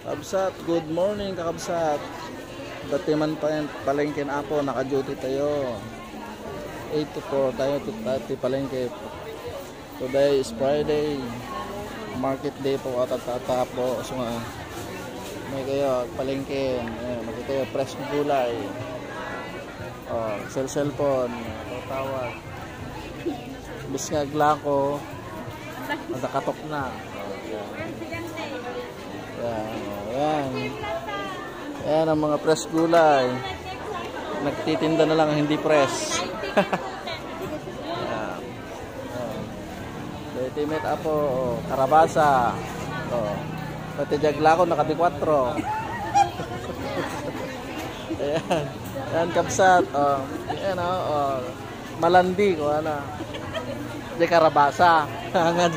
Kabsat, good morning kakabsat. Dati man palengke na ako, naka-duty tayo. 8 to 4 tayo, dati palengke. Today is Friday. Market day po at po. So nga, may kayo palengke. Makita kayo, fresh gulay. Oh, cellphone, tawag. Bis nga glako, nakatok na. Yan. Yan ang mga fresh gulay. Nagtitinda na lang hindi fresh. Yan. Ultimate apo, karabasa. Pati jaglako naka-4. Ayan. Yan kabsat. Yan malandi ko ano. Di karabasa. Hangad.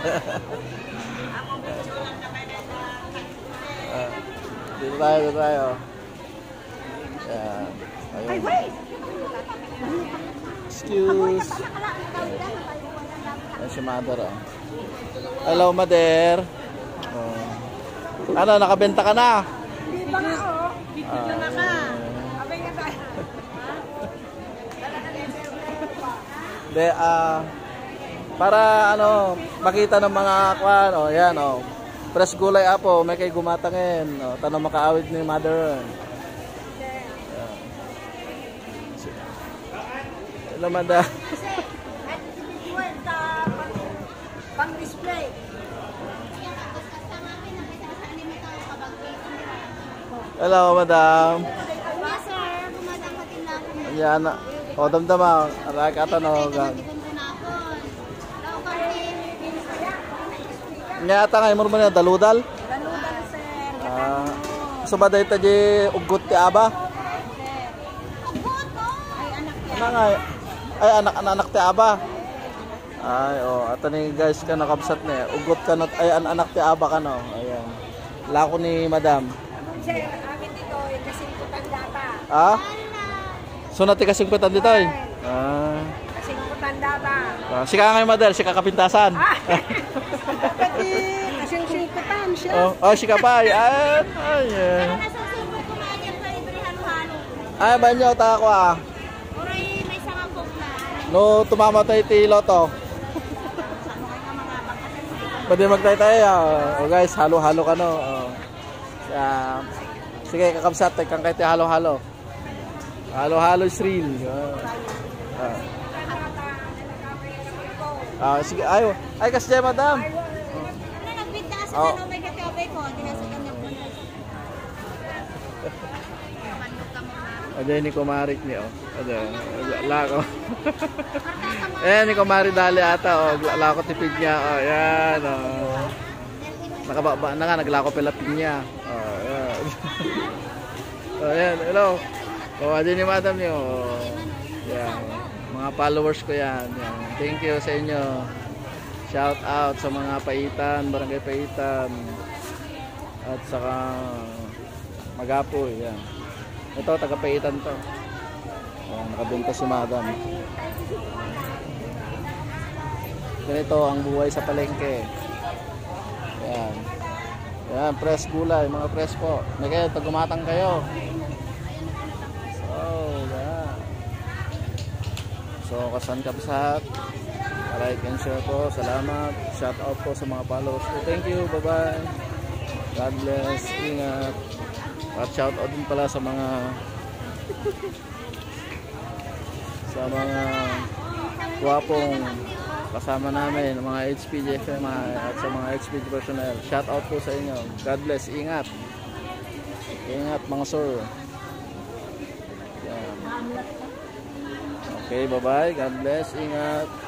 Dito tayo. Yan. Ayun. Excuse. Ayan si mother. Hello, mother. Ano, nakabenta ka na? Di ba nga o? Bigyan na ka. Abay nga tayo. De, para ano, makita ng mga kwan, yan fresh gulay apo, may kay gumatangin. Tanong makaawit ni mother. Hello, manda. Pang display. Hello, madam. Yes, sir. Bumadang katin na ako. Yan. Damdama. Aray ka tanog. Nga ata nga imor man daludal. Daludal, sir. So ba dayta di ugot ti aba? Ay, anak yan. Ay anak ti aba. Ay ato ni guys ka nakabsat ni. Ugot ka not ay anak ti aba ka no. Ayan. Lako ni madam. Sir, amin dito kasing kutanda pa. So nati kasing kutan dito ay. Kasing kutanda pa. Sika nga madam, sika kapintasan. Kasing singkutan siya. Sika pa. Ay. Ay banyo ta ako Oray, may sanga kong na. No, tumamatay ti loto. Pwede magtay-tay. Guys, halo-halo ka no. Sige, kakabsat. Kang kahit halo-halo. Halo-halo is real. Sige, ay kasi dyan, madam. Ano, nagbita ka sa may katiobay ko. Dinasugan niya po na. Ayan ni Kumarik ni lako. Ni Kumarik dali ata lako tipid niya. Ayan nakababa na nga naglako pelapin niya. Ayan. Ayan, hello. Ayan ni madam niyo. Yan. Mga followers ko yan. Thank you sa inyo. Shout out sa mga Paitan, Barangay Paitan. At saka Magapoy, yan. Ito, taga-Paitan to. Nakabenta si madam. Ganito ang buhay sa palengke. Yan. Yan, press gulay, mga press po. May kayo, tagumatang kayo. So, yan. So, kasan kabsat. Like and share po. Salamat. Shout out po sa mga followers ko. Thank you. Bye-bye. God bless. Ingat. At shout out din pala sa mga guwapong kasama namin, mga HPG FMI at sa mga HPG personnel. Shout out po sa inyo. God bless. Ingat. Ingat mga sir. Yan. Okay, bye-bye. God bless. Ingat.